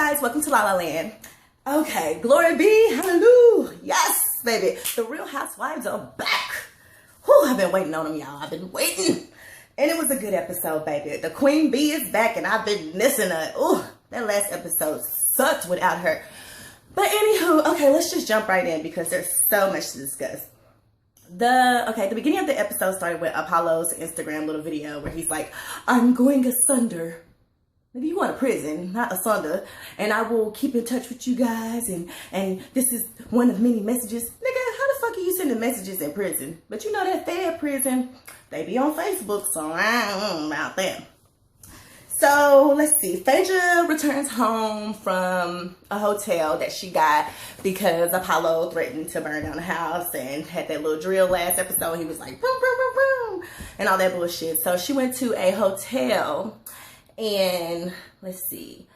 guys, welcome to La La Land. Okay, glory be, hallelujah. Yes, baby. The Real Housewives are back. Whew, I've been waiting on them, y'all. I've been waiting. And it was a good episode, baby. The Queen Bee is back, and I've been missing her. Ooh, that last episode sucked without her. But anywho, okay, let's just jump right in because there's so much to discuss. The beginning of the episode started with Apollo's Instagram little video where he's like, I'm going asunder. Maybe you want a prison, not asunder, and I will keep in touch with you guys, and this is one of many messages. Nigga, how the fuck are you sending messages in prison? But you know that Fed prison, they be on Facebook, so I don't know about that. So, let's see. Phaedra returns home from a hotel that she got because Apollo threatened to burn down the house and had that little drill last episode. He was like, boom, boom, boom, boom, and all that bullshit. So, she went to a hotel. And let's see,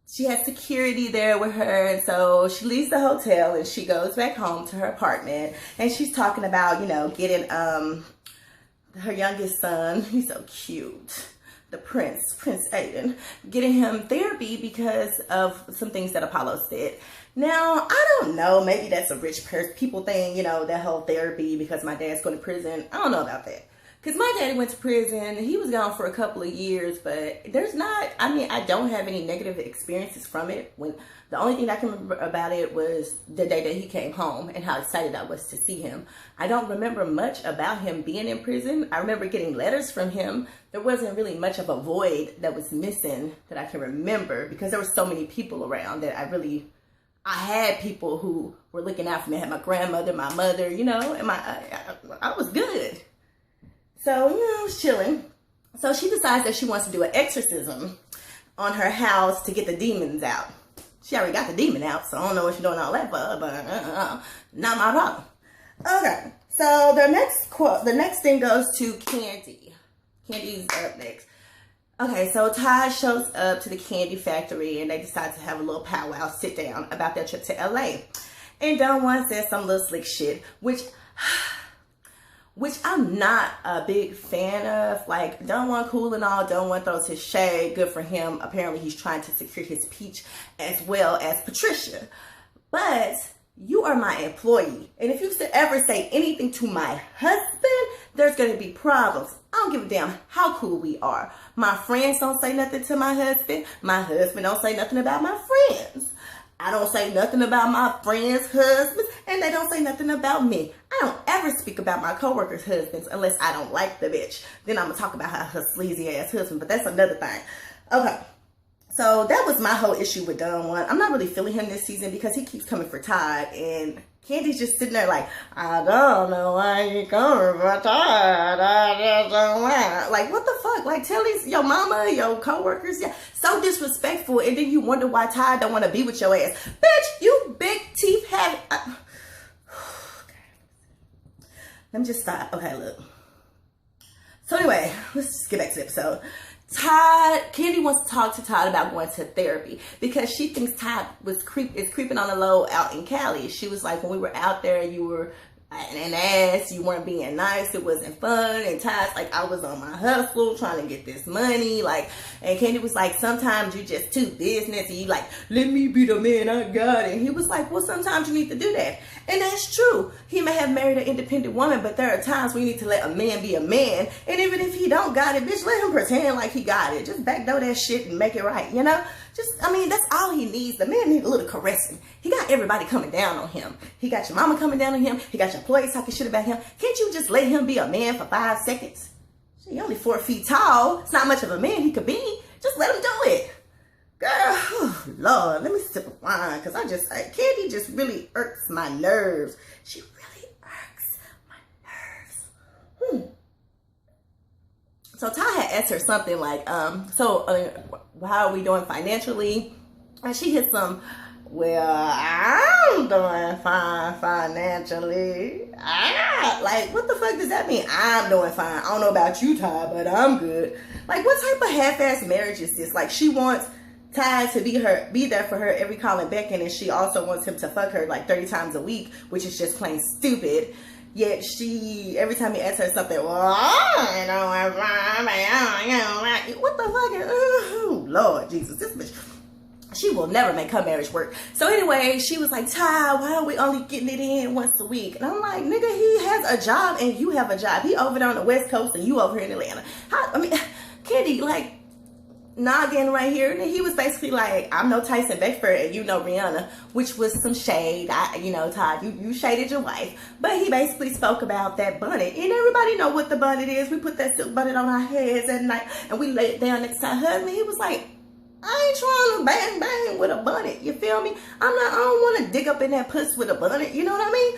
she had security there with her. And so she leaves the hotel and she goes back home to her apartment. And she's talking about, you know, getting her youngest son, he's so cute, the Prince Aiden, getting him therapy because of some things that Apollo said. Now, I don't know, maybe that's a rich people thing, you know, that whole therapy because my dad's going to prison. I don't know about that. Because my daddy went to prison, he was gone for a couple of years, but there's not, I mean, I don't have any negative experiences from it. When the only thing I can remember about it was the day that he came home and how excited I was to see him. I don't remember much about him being in prison. I remember getting letters from him. There wasn't really much of a void that was missing that I can remember because there were so many people around that I had people who were looking out for me. I had my grandmother, my mother, you know, and I was good. So, you know, I was chilling. So she decides that she wants to do an exorcism on her house to get the demons out. She already got the demon out, so I don't know what she's doing all that for, but not my problem. Okay, so the next thing goes to Candy. Candy's up next. Okay, so Todd shows up to the candy factory and they decide to have a little powwow sit down about their trip to LA. And Don Juan says some little slick shit, which I'm not a big fan of. Like, Don Juan cool and all, Don Juan throws his shade, good for him. Apparently he's trying to secure his peach as well as Patricia. But you are my employee. And if you ever say anything to my husband, there's going to be problems. I don't give a damn how cool we are. My friends don't say nothing to my husband. My husband don't say nothing about my friends. I don't say nothing about my friends' husbands, and they don't say nothing about me. I don't ever speak about my coworkers' husbands unless I don't like the bitch. Then I'm going to talk about her sleazy ass husband, but that's another thing. Okay, so that was my whole issue with Don Juan. I'm not really feeling him this season because he keeps coming for Todd, and Candy's just sitting there like, I don't know why you coming for Todd. I just don't want. Like, what the fuck? Like, tell your mama, your coworkers, yeah, so disrespectful, and then you wonder why Todd don't want to be with your ass. Bitch, you big teeth have. Let me just stop. Okay, look. So anyway, let's just get back to the episode. Candy wants to talk to Todd about going to therapy because she thinks Todd is creeping on the low out in Cali. She was like, when we were out there, you were an ass, you weren't being nice, it wasn't fun. And Todd's like, I was on my hustle trying to get this money. Like, and Candy was like, sometimes you just too business and you like, let me be the man I got. And he was like, well, sometimes you need to do that. And that's true. He may have married an independent woman, but there are times we need to let a man be a man. And even if he don't got it, bitch, let him pretend like he got it. Just backdoor that shit and make it right, you know? I mean, that's all he needs. The man needs a little caressing. He got everybody coming down on him. He got your mama coming down on him. He got your employees talking shit about him. Can't you just let him be a man for 5 seconds? He only 4 feet tall. It's not much of a man he could be. Just let him do it. Girl, oh, Lord, let me sip of wine because Candy just really irks my nerves. She really irks my nerves. So Ty had asked her something like, how are we doing financially? And she hit some, well, I'm doing fine financially. Like, what the fuck does that mean? I'm doing fine. I don't know about you, Ty, but I'm good. Like, what type of half-ass marriage is this? Like, she wants Ty to be there for her every call and beckon, and she also wants him to fuck her like 30 times a week, which is just plain stupid. Yet every time he asks her something, well, I know, what the fuck? Oh, Lord Jesus, this bitch. she will never make her marriage work. So anyway, she was like, Ty, why are we only getting it in once a week? And I'm like, nigga, he has a job and you have a job. He over there on the West Coast and you over here in Atlanta. Candy, like, noggin right here. And he was basically like, I'm no Tyson Beckford and you know Rihanna, which was some shade. Todd, you shaded your wife. But he basically spoke about that bonnet. And everybody know what the bonnet is. We put that silk bonnet on our heads at night and we lay it down next to our husband. He was like, I ain't trying to bang bang with a bonnet. You feel me? I don't want to dig up in that puss with a bonnet. You know what I mean?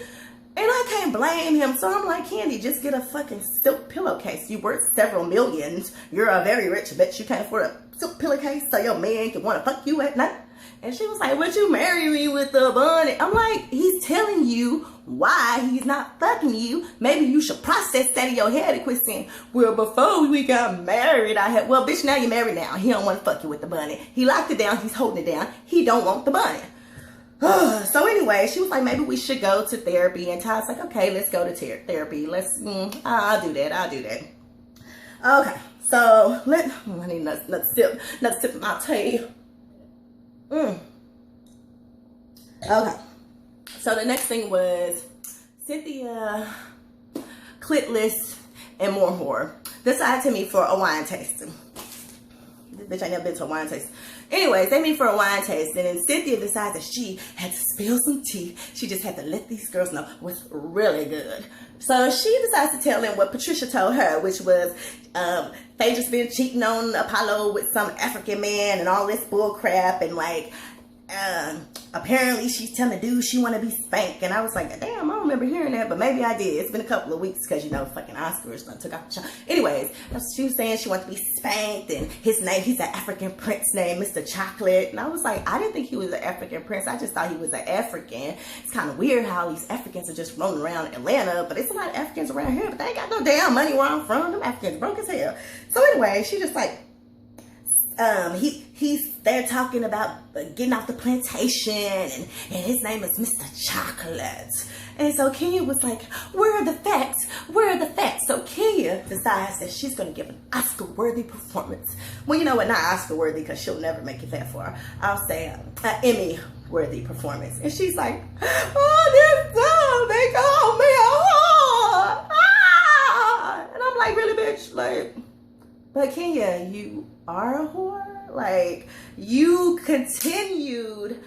And I can't blame him. So I'm like, Candy, just get a fucking silk pillowcase. You worth several millions. You're a very rich bitch. You can't afford a silk pillowcase so your man can want to fuck you at night. And she was like, would you marry me with the bonnet? I'm like, he's telling you why he's not fucking you. Maybe you should process that in your head and quit saying, well, before we got married, well, bitch, now you're married now. He don't want to fuck you with the bonnet. He locked it down. He's holding it down. He don't want the bonnet. So anyway, she was like, maybe we should go to therapy. And Ty's like, okay, let's go to therapy. I'll do that. Okay, so I need another sip of my tea. Okay, so the next thing was Cynthia, Clitless, and more whore decided to meet for a wine tasting. This bitch ain't never been to a wine tasting. Anyways, they meet for a wine tasting, and Cynthia decides that she had to spill some tea. She just had to let these girls know what's really good. So she decides to tell them what Patricia told her, which was Phaedra's been cheating on Apollo with some African man and all this bull crap, and like apparently she's telling the dude she want to be spanked. And I was like, damn, I don't remember hearing that, but maybe I did. It's been a couple of weeks because, fucking Oscars done took off the show. Anyways, she was saying she wanted to be spanked, and he's an African prince named Mr. Chocolate. And I was like, I didn't think he was an African prince. I just thought he was an African. It's kind of weird how these Africans are just roaming around Atlanta, but it's a lot of Africans around here, but they ain't got no damn money where I'm from. Them Africans broke as hell. So anyway, she just like, he's there talking about getting off the plantation, and his name is Mr. Chocolate. And so Kenya was like, where are the facts? So Kenya decides that she's going to give an Oscar-worthy performance. Well, you know what? Not Oscar-worthy, because she'll never make it that far. I'll say an Emmy-worthy performance. And she's like, oh, this time they call me a whore. Ah! And I'm like, really, bitch? Like, but Kenya, you are a whore? Like, you continued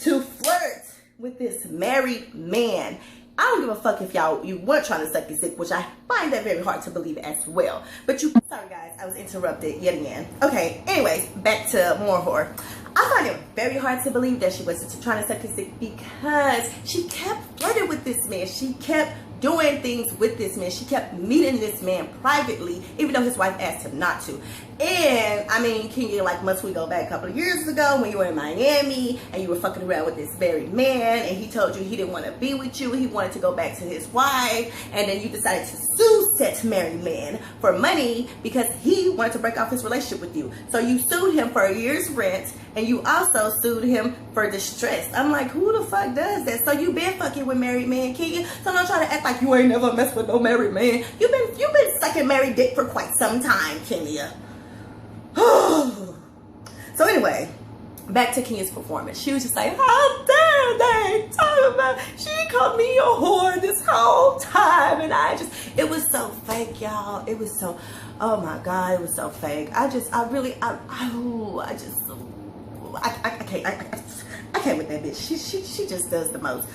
to flirt with this married man. I don't give a fuck if you weren't trying to suck his dick, which I find that very hard to believe as well. But sorry guys, I was interrupted yet again. Okay, anyways, back to more whore. I find it very hard to believe that she was trying to suck his dick because she kept flirting with this man. She kept doing things with this man. She kept meeting this man privately, even though his wife asked him not to. And I mean, Kenya, like, must we go back a couple of years ago when you were in Miami and you were fucking around with this married man, and he told you he didn't want to be with you, he wanted to go back to his wife, and then you decided to sue said married man for money because he wanted to break off his relationship with you. So you sued him for a year's rent, and you also sued him for distress. I'm like, who the fuck does that? So you been fucking with married men, Kenya. So don't try to act like you ain't never messed with no married man. You've been sucking married dick for quite some time, Kenya. So anyway, back to Kenya's performance. She was just like, how dare they talk about, she called me a whore this whole time. And it was so fake, y'all. It was so, oh my God, it was so fake. I can't with that bitch. She just does the most.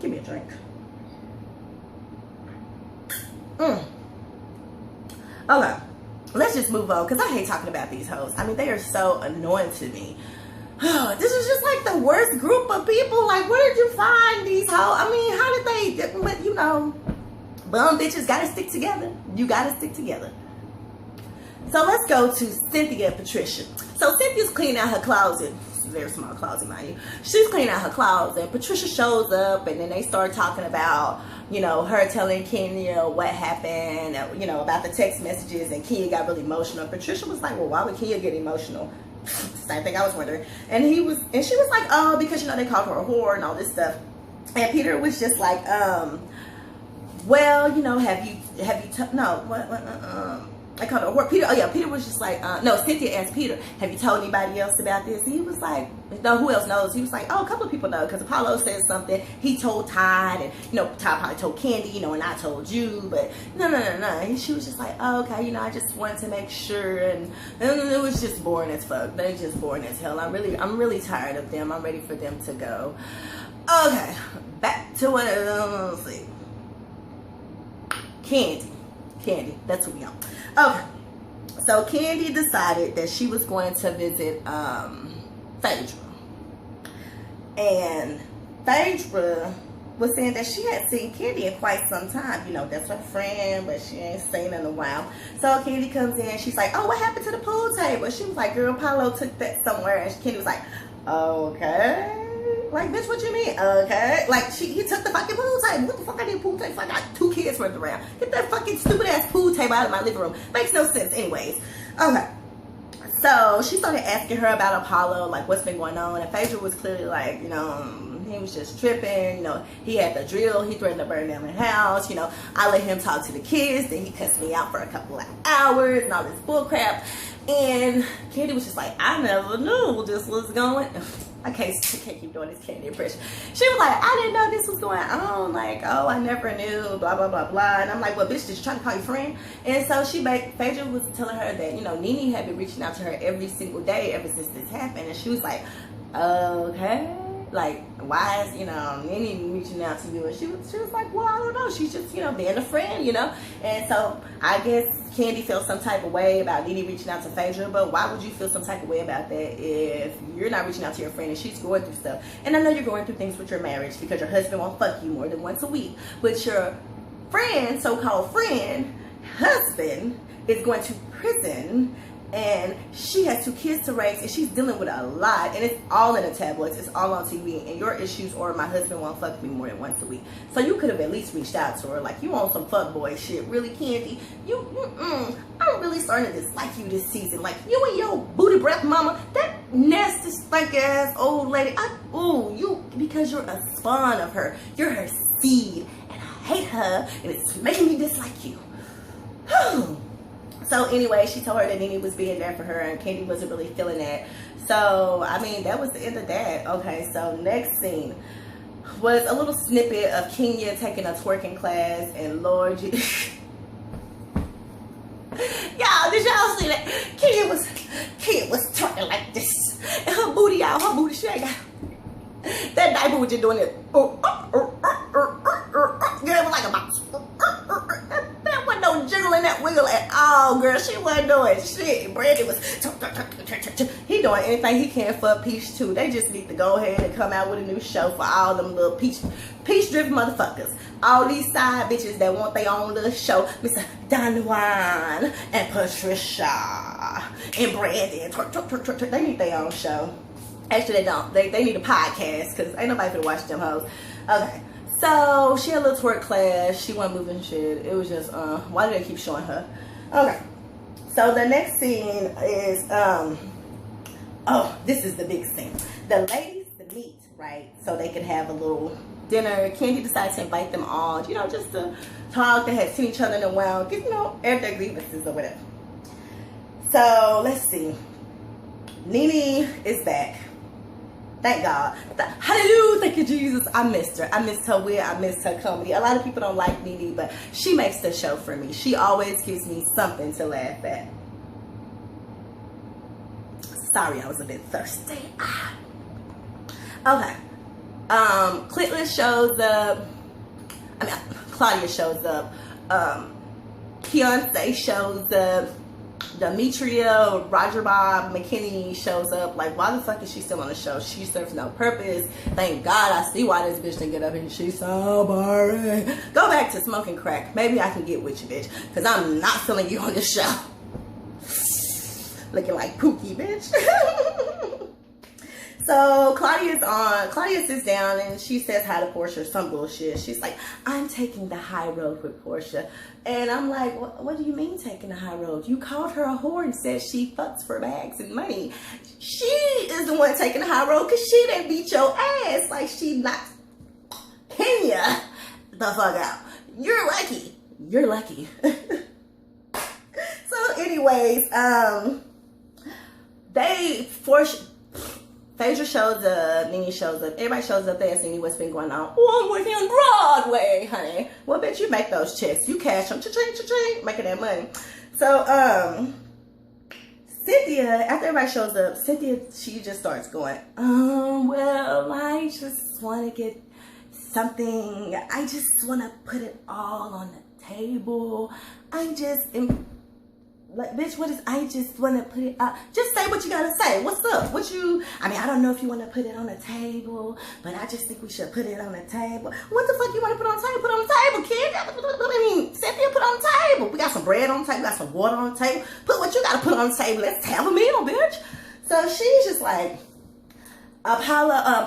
Give me a drink. Okay, let's just move on, because I hate talking about these hoes. I mean, they are so annoying to me. This is just like the worst group of people. Like, where did you find these hoes? I mean, how did they, but bum bitches gotta stick together. You gotta stick together. So let's go to Cynthia and Patricia. So Cynthia's cleaning out her closet. It's a very small closet, mind you. She's cleaning out her closet. Patricia shows up, and then they start talking about, her telling Kenya what happened, about the text messages, and Kenya got really emotional. Patricia was like, well, why would Kenya get emotional? Same thing I was wondering. And she was like, oh, because, they called her a whore and all this stuff. And Peter was just like, well, have you, I called her a whore. Peter, oh yeah, Peter was just like, no, Cynthia asked Peter, have you told anybody else about this? He was like, no, who else knows? He was like, oh, a couple of people know, because Apollo said something. He told Todd, and, you know, Todd probably told Candy, you know, and I told you, but no. And she was just like, oh, okay, you know, I just wanted to make sure, and it was just boring as fuck. They're just boring as hell. I'm really tired of them. I'm ready for them to go. Okay, back to what, let's see. Candy, that's who we on. Okay, so Candy decided that she was going to visit Phaedra, and Phaedra was saying that she had seen Candy in quite some time. You know, that's her friend, but she ain't seen her in a while. So Candy comes in, she's like, oh, what happened to the pool table? She was like, girl, Apollo took that somewhere, and Candy was like, okay. Like, bitch, what you mean? Okay. Like, he took the fucking pool table. What the fuck I need a pool table? I got 2 kids running around. Get that fucking stupid ass pool table out of my living room. Makes no sense. Anyways. Okay. So, she started asking her about Apollo, like, what's been going on. And Phaedra was clearly like, you know, he was just tripping. You know, he had the drill. He threatened to burn down the house. You know, I let him talk to the kids. Then he cussed me out for a couple of hours and all this bull crap. And Candy was just like, I never knew this was going. I can't keep doing this Candy impression. She was like, I didn't know this was going on. Like, oh, I never knew, blah, blah, blah, blah. And I'm like, well, bitch, did you try to call your friend? And so Phaedra was telling her that, you know, Nene had been reaching out to her every single day ever since this happened. And she was like, okay. Like, why is, you know, Nene reaching out to you? And she was like, well, I don't know. She's just, you know, being a friend, you know. And so I guess Candy felt some type of way about Nene reaching out to Phaedra. But why would you feel some type of way about that if you're not reaching out to your friend and she's going through stuff? And I know you're going through things with your marriage because your husband won't fuck you more than once a week. But your friend, so-called friend, husband, is going to prison. And she has 2 kids to raise, and she's dealing with a lot, and it's all in the tabloids, it's all on TV, and your issues are my husband won't fuck me more than once a week. So you could have at least reached out to her, like, you on some fuckboy shit, really, Candy? I'm really starting to dislike you this season. Like, you and your booty breath mama, that nasty, stank ass old lady, because you're a spawn of her, you're her seed, and I hate her, and it's making me dislike you. So anyway, she told her that Nene was being there for her, and Candy wasn't really feeling that. So, I mean, that was the end of that. Okay, so next scene was a little snippet of Kenya taking a twerking class, and Lord, y'all, did y'all see that? Kenya was twerking like this, and her booty out, her booty shake out. That diaper was just doing it. Girl, it was like a mouse. There wasn't no jiggling that wiggle at all, girl. She wasn't doing shit. Brandy was he doing anything he can for Peach too. They just need to go ahead and come out with a new show for all them little peach driven motherfuckers. All these side bitches that want their own little show. Mr. Don Juan and Patricia and Brandy and twerk. They need their own show. Actually, they don't. They need a podcast because ain't nobody gonna watch them hoes. Okay. So she had a little twerk class. She wasn't moving shit. It was just, why do they keep showing her? Okay. So the next scene is, oh, this is the big scene. The ladies meet, right? So they can have a little dinner. Candy decided to invite them all, you know, just to talk. They had seen each other in a while, you know, air their grievances or whatever. So let's see. Nene is back. Thank God. Hallelujah. Thank you, Jesus. I missed her. I missed her wit. I missed her comedy. A lot of people don't like Nene, but she makes the show for me. She always gives me something to laugh at. Sorry, I was a bit thirsty. Okay. Clinton shows up. I mean, Claudia shows up. Beyonce shows up. Demetria, Roger Bob, McKinney shows up. Like, why the fuck is she still on the show? She serves no purpose. Thank God I see why this bitch didn't get up and she's so boring. Go back to smoking crack. Maybe I can get with you, bitch. Because I'm not feeling you on this show. Looking like Pookie, bitch. So Claudia sits down and she says hi to Portia, some bullshit. She's like, I'm taking the high road with Portia. And I'm like, what do you mean taking the high road? You called her a whore and said she fucks for bags and money. She is the one taking the high road because she didn't beat your ass like she knocked Kenya the fuck out. You're lucky. You're lucky. So anyways, they force. Phaedra shows up, Nene shows up, everybody shows up there asking what's been going on. Oh, I'm working on Broadway, honey. Well, bitch, you make those checks. You cash them, cha-ching, cha-ching, making that money. So, Cynthia, after everybody shows up, Cynthia, she just starts going, well, I just want to get something. I just want to put it all on the table. I just am... Like, bitch, what is, I just want to put it out. Just say what you got to say. What's up? I don't know if you want to put it on the table, but I just think we should put it on the table. What the fuck you want to put on the table? Put it on the table, kid. I mean, Cynthia, put it on the table. We got some bread on the table. We got some water on the table. Put what you got to put on the table. Let's have a meal, bitch. So she's just like,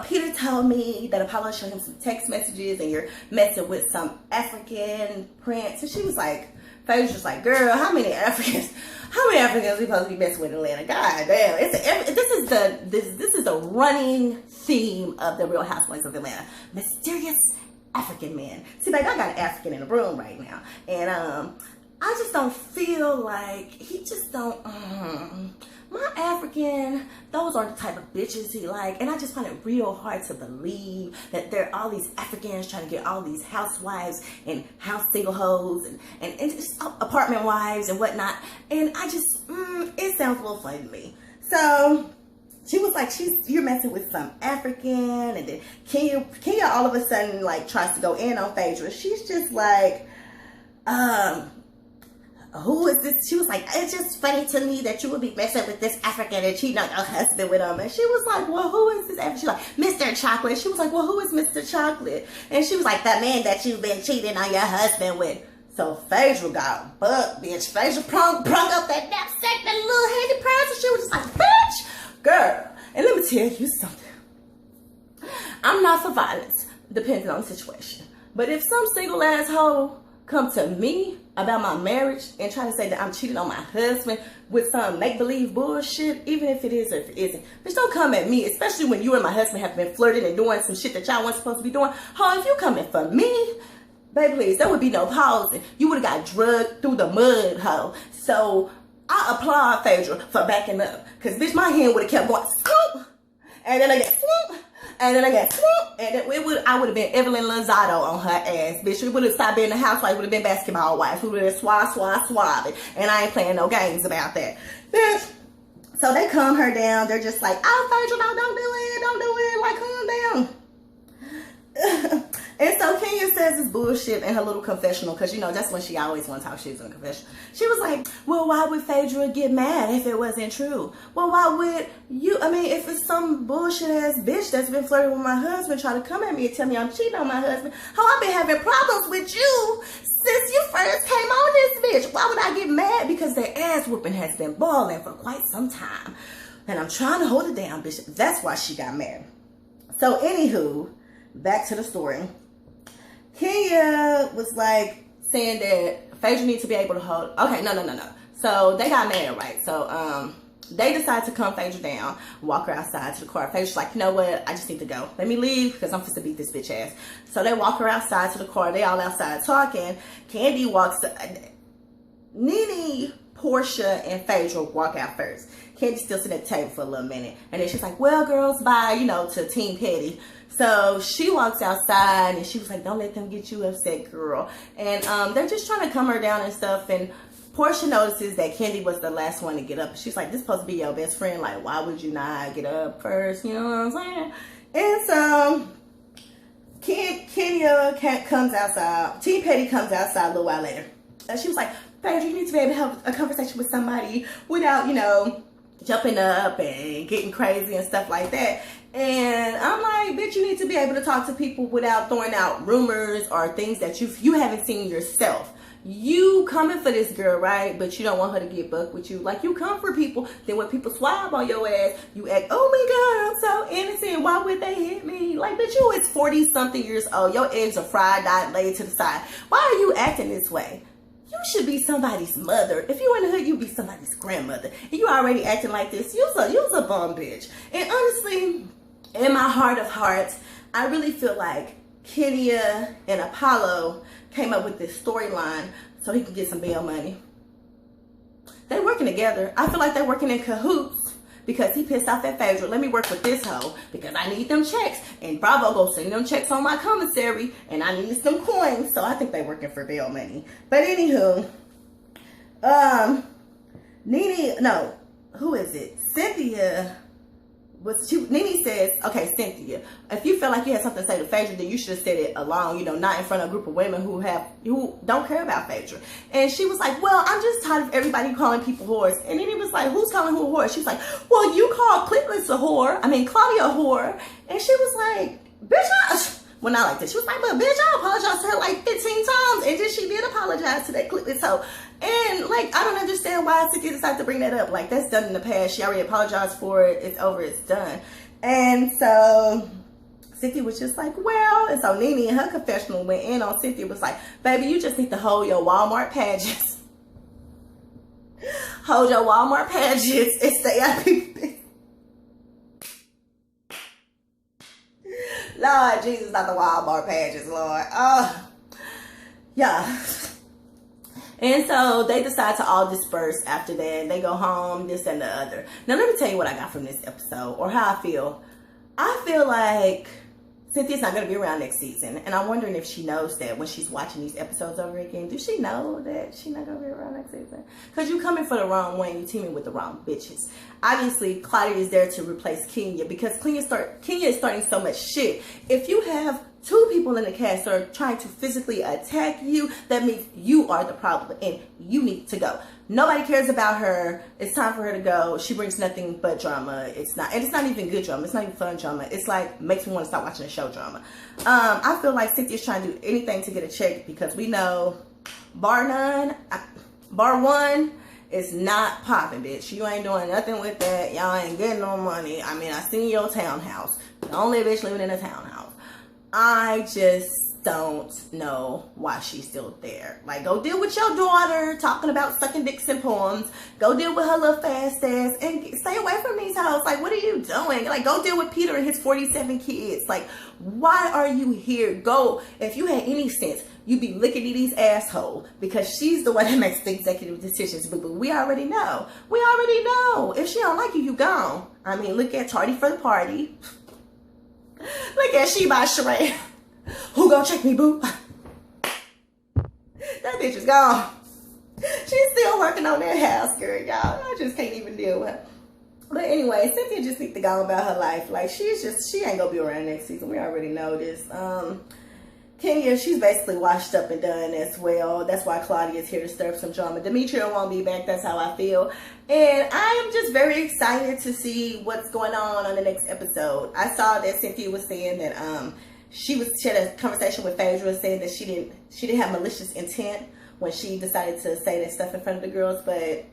Peter told me that Apollo showed him some text messages and you're messing with some African prince. And she was like, Phaedra's just like, girl, how many Africans we supposed to be messing with in Atlanta? God damn. This is the running theme of the Real Housewives of Atlanta. Mysterious African men. See, babe, I got an African in the room right now. And I just don't feel like, he just don't, my African, those aren't the type of bitches he like. And I just find it real hard to believe that there are all these Africans trying to get all these housewives and house single hoes and just apartment wives and whatnot. And I just, it sounds a little funny to me. So she was like, you're messing with some African. And then Kenya all of a sudden like tries to go in on Phaedra. She's just like, who is this? She was like, it's just funny to me that you would be messing with this African and cheating on your husband with him. And she was like, well, who is this African? She's like, Mr. Chocolate. She was like, well, who is Mr. Chocolate? And she was like, the man that you've been cheating on your husband with. So Phaedra got bucked, bitch. Phaedra prung up that knapsack, that little handy purse, and she was just like, bitch, girl. And let me tell you something. I'm not for violence, depending on the situation. But if some single asshole come to me about my marriage and try to say that I'm cheating on my husband with some make-believe bullshit, even if it is or if it isn't, bitch, don't come at me, especially when you and my husband have been flirting and doing some shit that y'all weren't supposed to be doing. Ho, if you coming for me, baby, please, there would be no pausing. You would have got drugged through the mud, ho. So I applaud Phaedra for backing up, because bitch, my hand would have kept going, swoop, and then I get swoop, and then I got swoop, and then I would have been Evelyn Lozado on her ass, bitch. We would have stopped being the housewife, would have been basketball wives. We would have been swab, and I ain't playing no games about that, bitch. So they calm her down. They're just like, oh, Phaedra, no, don't do it, like, calm down. And so Kenya says this bullshit in her little confessional, because you know that's when she always wants to talk shit in a confessional. She was like, well, why would Phaedra get mad if it wasn't true? Well, why would you, I mean, if it's some bullshit ass bitch that's been flirting with my husband trying to come at me and tell me I'm cheating on my husband, how I've been having problems with you since you first came on this bitch. Why would I get mad? Because their ass whooping has been boiling for quite some time, and I'm trying to hold it down, bitch. That's why she got mad. So anywho, back to the story. Kenya was like saying that Phaedra needs to be able to hold. Okay, no. So they got mad, right? So they decided to calm Phaedra down, walk her outside to the car. Phaedra's like, you know what? I just need to go. Let me leave because I'm supposed to beat this bitch ass. So they walk her outside to the car. They all outside talking. Candy walks. Nene, Portia, and Phaedra walk out first. Candy's still sitting at the table for a little minute. And then she's like, well, girls, bye, you know, to Team Petty. So she walks outside and she was like, don't let them get you upset, girl. And they're just trying to calm her down and stuff. And Portia notices that Candy was the last one to get up. She's like, this is supposed to be your best friend. Like, why would you not get up first? You know what I'm saying? And so Kenya comes outside. Team Petty comes outside a little while later. And she was like, Phaedra, you need to be able to have a conversation with somebody without, you know, jumping up and getting crazy and stuff like that. And I'm like, bitch, you need to be able to talk to people without throwing out rumors or things that you haven't seen yourself. You coming for this girl, right? But you don't want her to get bucked with you. Like, you come for people. Then when people swab on your ass, you act, oh my God, I'm so innocent. Why would they hit me? Like, bitch, you is 40-something years old. Your eggs are fried, dyed, laid to the side. Why are you acting this way? You should be somebody's mother. If you in the hood, you be somebody's grandmother. And you already acting like this. You's a bum bitch. And honestly, in my heart of hearts, I really feel like Kenya and Apollo came up with this storyline so he can get some bail money. They working together. I feel like they're working in cahoots because he pissed off at Phaedra. Let me work with this hoe because I need them checks. And Bravo go send them checks on my commissary and I need some coins. So I think they working for bail money. But anywho, Nene, no, who is it? Cynthia. Nene says, okay, Cynthia, if you feel like you had something to say to Phaedra, then you should have said it alone, you know, not in front of a group of women who don't care about Phaedra. And she was like, well, I'm just tired of everybody calling people whores. And then he was like, who's calling who a whore? She's like, well, you called Claudia a whore. And she was like, bitch, well, not like this. She was like, but bitch, I apologized to her like 15 times. And then she did apologize to that Clitless hoe. And, like, I don't understand why Cynthia decided to bring that up. Like, that's done in the past. She already apologized for it. It's over. It's done. And so Cynthia was just like, well. And so Nene in her confessional went in on Cynthia, was like, baby, you just need to hold your Walmart pages. Hold your Walmart pages and stay out of people's. Lord Jesus, not the Walmart pages, Lord. Oh, yeah. And so they decide to all disperse after that. They go home, this and the other. Now, let me tell you what I got from this episode, or how I feel. I feel like Cynthia's not going to be around next season. And I'm wondering if she knows that when she's watching these episodes over again. Does she know that she's not going to be around next season? Because you coming for the wrong one, you teaming with the wrong bitches. Obviously, Claudia is there to replace Kenya because Kenya is starting so much shit. If you have two people in the cast that are trying to physically attack you, that means you are the problem and you need to go. Nobody cares about her. It's time for her to go. She brings nothing but drama. It's not even good drama. It's not even fun drama. It's like, makes me want to stop watching the show drama. I feel like Cynthia's trying to do anything to get a check because we know bar one is not popping, bitch. You ain't doing nothing with that. Y'all ain't getting no money. I mean, I seen your townhouse. The only bitch living in a townhouse. I just don't know why she's still there. Like, go deal with your daughter talking about sucking dicks and poems. Go deal with her little fast ass and stay away from these hoes. Like, what are you doing? Like, go deal with Peter and his 47 kids. Like, why are you here? Go. If you had any sense, you'd be licking Dee Dee's asshole because she's the one that makes the executive decisions. But we already know. We already know. If she don't like you, you gone. I mean, look at Tardy for the Party. Look at She by Sheree. Who gonna check me, boo? That bitch is gone. She's still working on that house, girl, y'all. I just can't even deal with her. But anyway, Cynthia just needs to go about her life. Like, she ain't gonna be around next season. We already know this. Kenya, she's basically washed up and done as well. That's why Claudia's here to stir up some drama. Demetria won't be back. That's how I feel. And I am just very excited to see what's going on the next episode. I saw that Cynthia was saying that she had a conversation with Phaedra saying that she didn't have malicious intent when she decided to say that stuff in front of the girls, but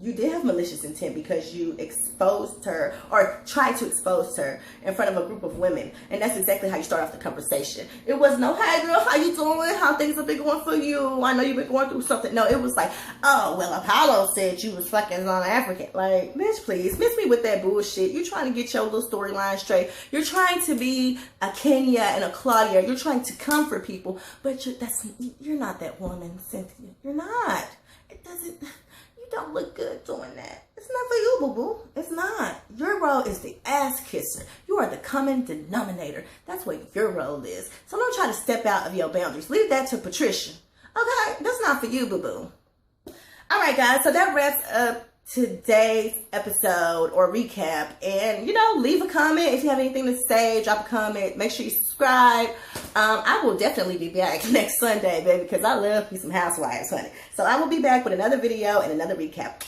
you did have malicious intent because you exposed her or tried to expose her in front of a group of women. And that's exactly how you start off the conversation. It was no, hey girl, how you doing? How things have been going for you? I know you've been going through something. No, it was like, oh, well, Apollo said you was fucking on African. Like, bitch, please, miss me with that bullshit. You're trying to get your little storyline straight. You're trying to be a Kenya and a Claudia. You're trying to comfort people, but you're not that woman, Cynthia. You're not. It doesn't... don't look good doing that. It's not for you, boo-boo. It's not. Your role is the ass kisser. You are the common denominator. That's what your role is. So don't try to step out of your boundaries. Leave that to Patricia. Okay? That's not for you, boo-boo. All right, guys. So that wraps up today's episode or recap. And, you know, leave a comment if you have anything to say. Drop a comment. Make sure you subscribe. I will definitely be back next Sunday, baby, because I love me some Housewives, honey. So I will be back with another video and another recap.